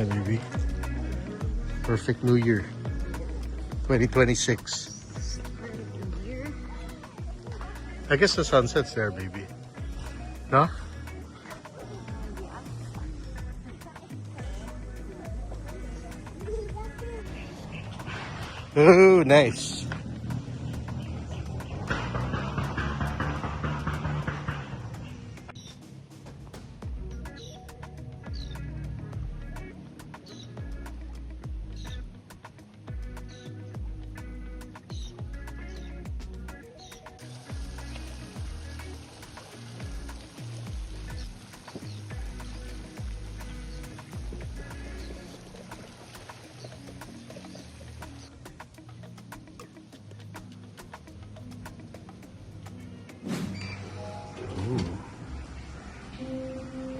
Hey, baby. Perfect New Year. 2026. I guess the sunset's there, baby. No? Oh, nice.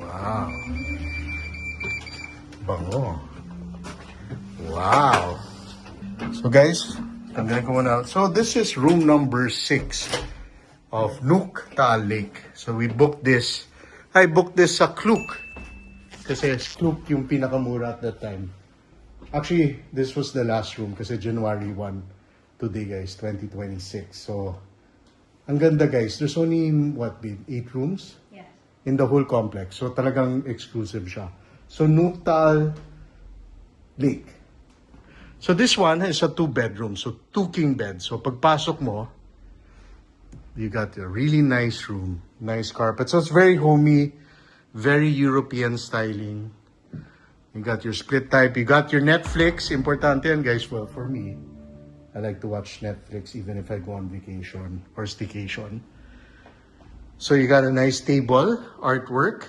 Wow. Bango. Wow. So guys, tanggalin ko muna. So this is room number 6 of Nook Taal Lake. So we booked this. I booked this sa Klook. Kasi Klook yung pinakamura at that time. Actually, this was the last room kasi January 1 today guys, 2026. So, ang ganda guys. There's only, what babe, 8 rooms? Yes. In the whole complex. So talagang exclusive siya. So Nook Taal Lake. So this one is a 2-bedroom. So 2 king beds. So pagpasok mo, you got a really nice room. Nice carpet. So it's very homey. Very European styling. You got your split type. You got your Netflix. Importante yan guys. Well, for me, I like to watch Netflix even if I go on vacation or staycation. So you got a nice table, artwork.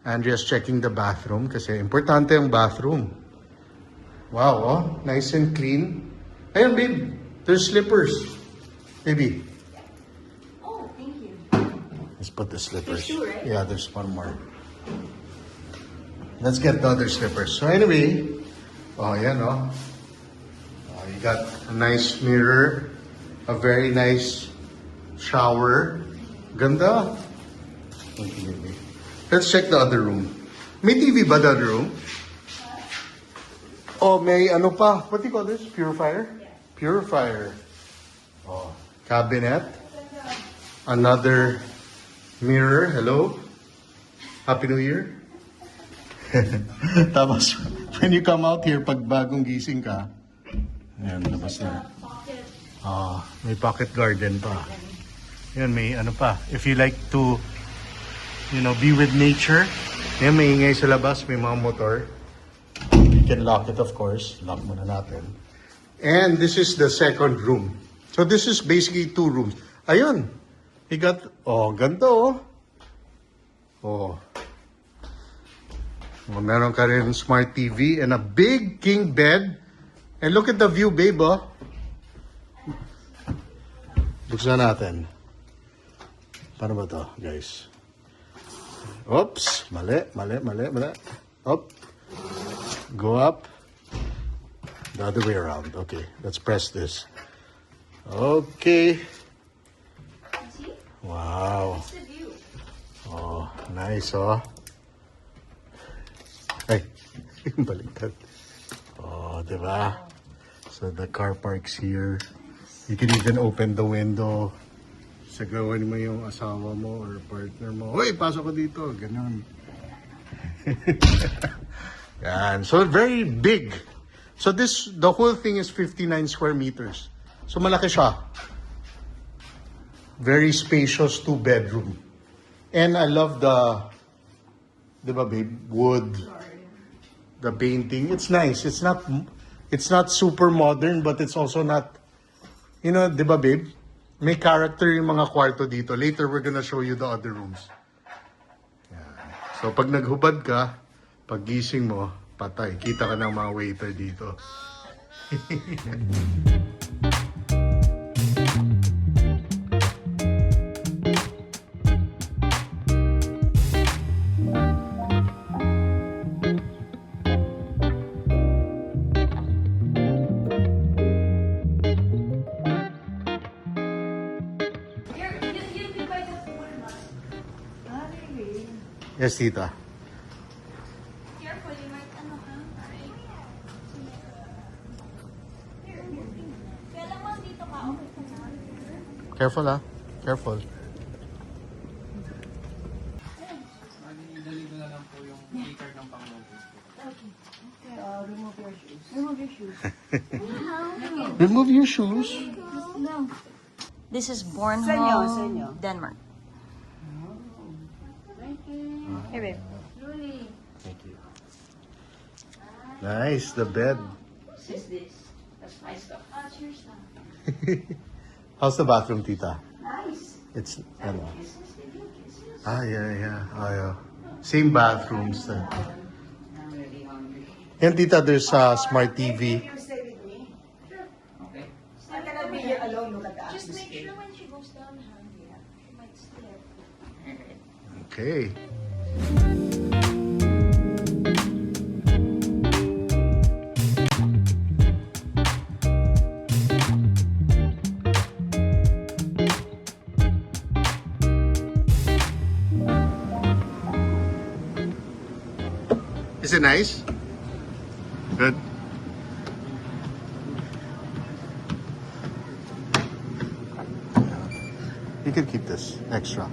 Andrea's checking the bathroom kasi importante yung bathroom. Wow, oh, nice and clean. Ayun, babe, there's slippers. Baby. Oh, thank you. Let's put the slippers. There's 2, right? Yeah, there's one more. Let's get the other slippers. So anyway, oh, yan, oh. You got a nice mirror, a very nice shower. Ganda. Okay, baby. Let's check the other room. May TV ba the other room? Oh, may ano pa. What do you call this? Purifier? Yeah. Purifier. Oh, cabinet. Another mirror. Hello. Happy New Year. Tapos, when you come out here, pag bagong gising ka, ayan, labas na. Pocket. May pocket garden pa. Yan, may ano pa. If you like to, you know, be with nature, yan, may ingay sa labas, may mga motor. You can lock it, of course. Lock muna natin. And this is the second room. So this is basically 2 rooms. Ayun. You got, oh, ganito, oh. Oh. Oh, meron ka rin smart TV and a big king bed. And look at the view, babe, oh. Buksan natin. Paano ba to, guys? Oops. Mali. Up. Go up. The other way around. Okay. Let's press this. Okay. See? Wow. It's the view. Oh, nice, oh. Ay, baliktad. Oh, diba? So the car park's here. You can even open the window. Sagawan mo yung asawa mo or partner mo. Hoy, pasok ko dito. Ganun. Yan. So very big. So the whole thing is 59 square meters. So malaki siya. Very spacious 2-bedroom. And I love the, diba babe, wood. The painting. It's nice. It's not super modern, but it's also not, you know, di ba babe? May character yung mga kwarto dito. Later, we're gonna show you the other rooms. Yan. So, pag naghubad ka, pag gising mo, patay. Kita ka ng mga waiter dito. Yes, tita. Careful, you might Careful, ah. Careful. Dali ko na lang po yung e-card ng pang-logos po. Remove your shoes. Remove your shoes. Remove your shoes. No. This is Bornholm, Senyo. Denmark. Hey, babe. Thank you. Nice, the bed. What's this? That's my stuff. That's your stuff. How's the bathroom, tita? Nice. It's, ano? Kisses, they do kisses. Yeah. Same bathrooms. I'm really hungry. Yan, tita, there's a smart TV. You stay with me. Okay. I cannot be here alone. Look at the Just make atmosphere. sure when she goes down, hungry. She might slip. Okay. Is it nice? Good. You can keep this extra.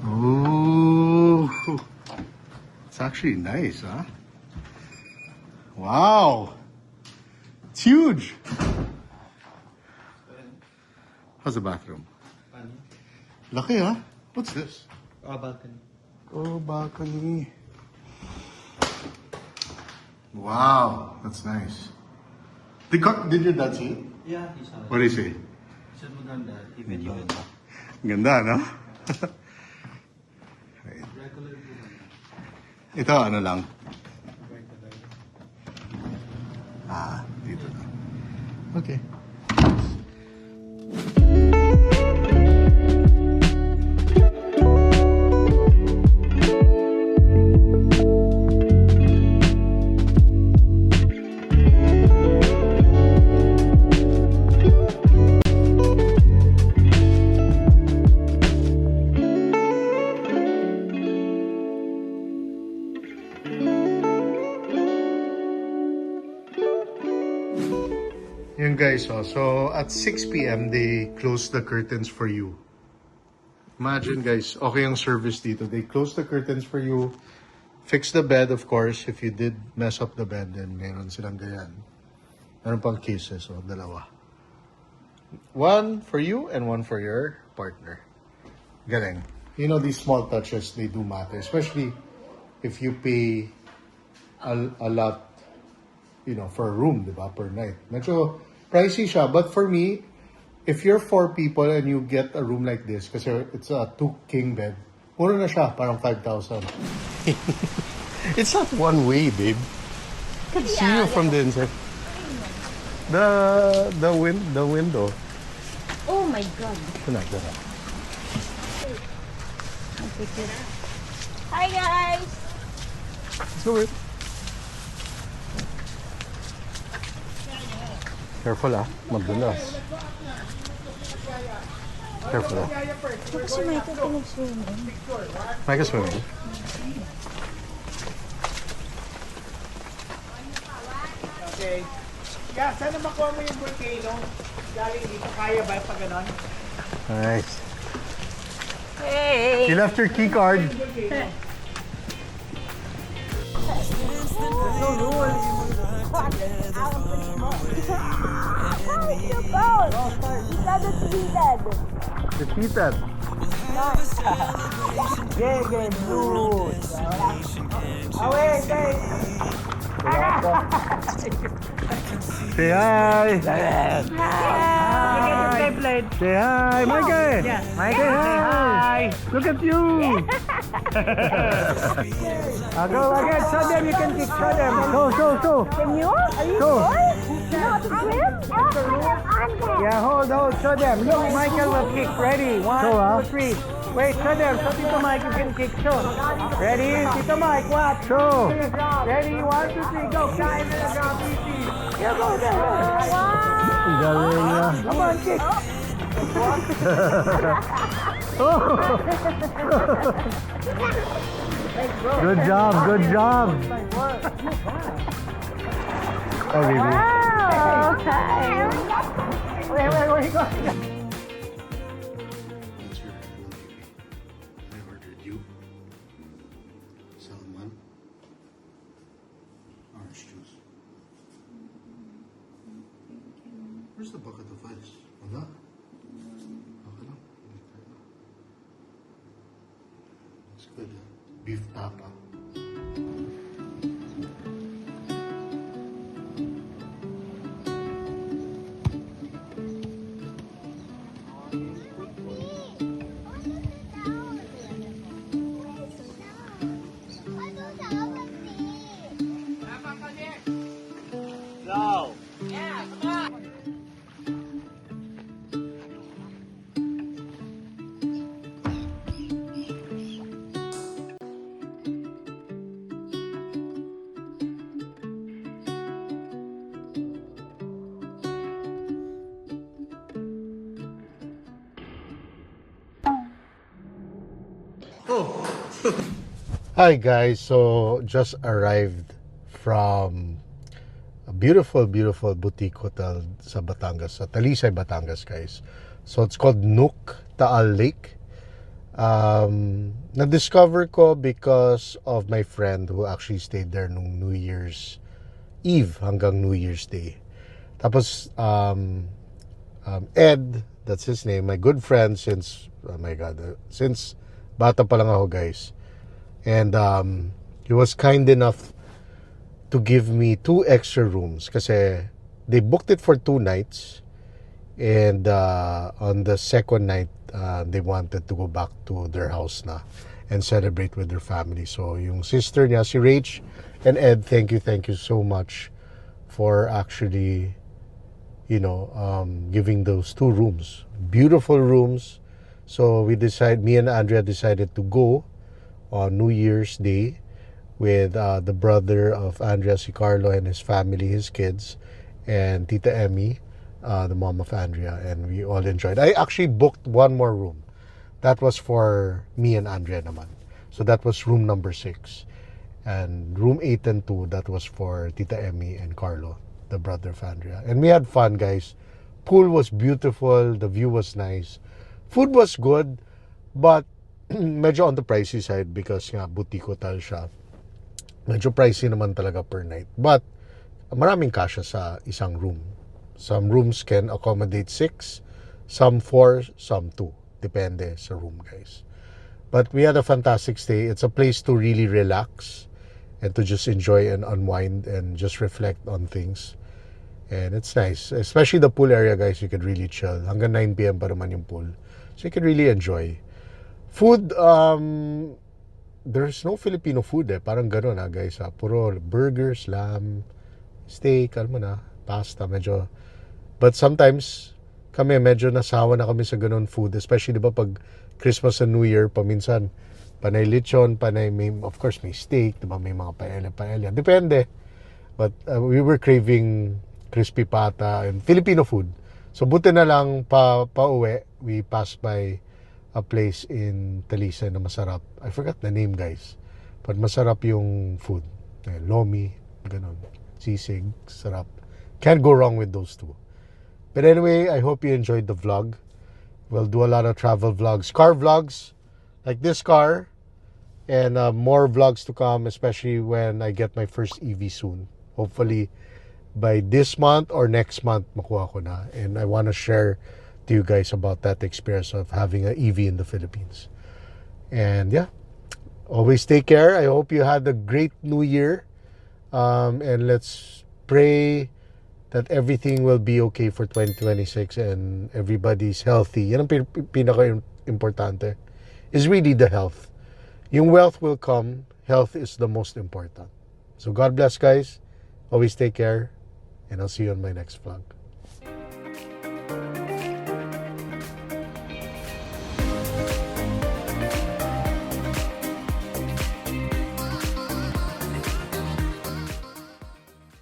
Ooh, it's actually nice, huh? Wow, it's huge. How's the bathroom? Laki, huh? What's this? Balcony. Oh, balcony. Wow, that's nice. Did your dad see it? Yeah, he saw it. What did he say? Said maganda, even you. Ganda, no? Regular po. Ito, ano lang? Regular. Dito na. Okay. Yun guys, so at 6 p.m. they close the curtains for you. Imagine guys, okay yung service dito. They close the curtains for you, fix the bed of course. If you did mess up the bed, then meron silang ganyan. Meron pang cases, so dalawa. One for you and one for your partner. Galing. You know, these small touches, they do matter. Especially if you pay a lot, you know, for a room, di ba, per night. Medyo pricey siya. But for me, if you're 4 people and you get a room like this, kasi it's a 2 king bed, mura na siya, parang 5,000. It's not one way, babe. I can see you from the inside. The window. Oh my God. Ito na. Hi, guys. Let's go, babe. Careful, magdulas. Careful, Kasi Michael pinag-swimming. Mike is swimming. Okay. Yeah, sana makuha mo yung volcano. Galing dito, kaya ba pag ganon? Nice. Hey. You left your key card. Repeated. Yeah, good. Good. Away, guys. Say hi. Beyblade. Say hi, Mikey. Yeah. Mikey, hi. Look at you. Go again. Show them. You can kick. Show them. Show. Can you? Are you Go. sure? You know how to swim? Yeah, hold. Show them. Look, Michael will kick. Ready? 1, 2, 3. Wait, show them. Show Tito Mike you can kick. Show. Ready? Tito Mike, watch. Show. Ready? 1, 2, 3, go. Time in the ground. Easy. Yeah, go there. Galing niya. Come on, kick. Good job. Oh, baby. Oh, okay. Where you going? That's your hello, baby. I ordered you salmon, orange juice. Where's the bucket of ice? Wala. Okay lang. It's good. Beef tapa. Hi guys, so just arrived from a beautiful boutique hotel sa Batangas, sa Talisay, Batangas guys. So it's called Nook Taal Lake. Na-discover ko because of my friend who actually stayed there nung New Year's Eve hanggang New Year's Day. Tapos Ed, that's his name, my good friend since, oh my God, since bata pa lang ako guys. And he was kind enough to give me 2 extra rooms kasi they booked it for 2 nights. And on the second night, they wanted to go back to their house na and celebrate with their family. So yung sister niya, si Rach and Ed, thank you so much for actually, you know, giving those 2 rooms. Beautiful rooms. So me and Andrea decided to go on New Year's Day with the brother of Andrea, si Carlo, and his family, his kids, and Tita Emmy, the mom of Andrea, and we all enjoyed. I actually booked 1 more room. That was for me and Andrea naman. So that was room number 6. And room 8 and 2, that was for Tita Emmy and Carlo, the brother of Andrea. And we had fun, guys. Pool was beautiful. The view was nice. Food was good, but medyo on the pricey side because nga boutique hotel siya. Medyo pricey naman talaga per night. But maraming kasya sa isang room. Some rooms can accommodate 6, some 4, some 2. Depende sa room, guys. But we had a fantastic stay. It's a place to really relax and to just enjoy and unwind and just reflect on things. And it's nice. Especially the pool area, guys. You could really chill. Hanggang 9 p.m. pa naman yung pool. So you can really enjoy. Food, there's no Filipino food Parang gano'n guys. Puro burgers, lamb, steak, alam mo na, pasta, medyo. But sometimes, kami medyo nasawa na kami sa gano'n food. Especially diba pag Christmas and New Year, paminsan, panay lechon, panay, of course may steak, diba may mga paella. Depende. But we were craving crispy pata and Filipino food. So buti na lang pa-uwi, we passed by a place in Talisay na masarap. I forgot the name, guys. But masarap yung food. Lomi, ganun. Sisig, sarap. Can't go wrong with those 2. But anyway, I hope you enjoyed the vlog. We'll do a lot of travel vlogs, car vlogs, like this car, and more vlogs to come, especially when I get my first EV soon. Hopefully, by this month or next month, makuha ko na. And I want to share to you guys about that experience of having an EV in the Philippines. And yeah, always take care. I hope you had a great New Year. And let's pray that everything will be okay for 2026 and everybody's healthy. Yan ang pinaka-importante. Is really the health. Yung wealth will come. Health is the most important. So God bless, guys. Always take care. And I'll see you on my next vlog.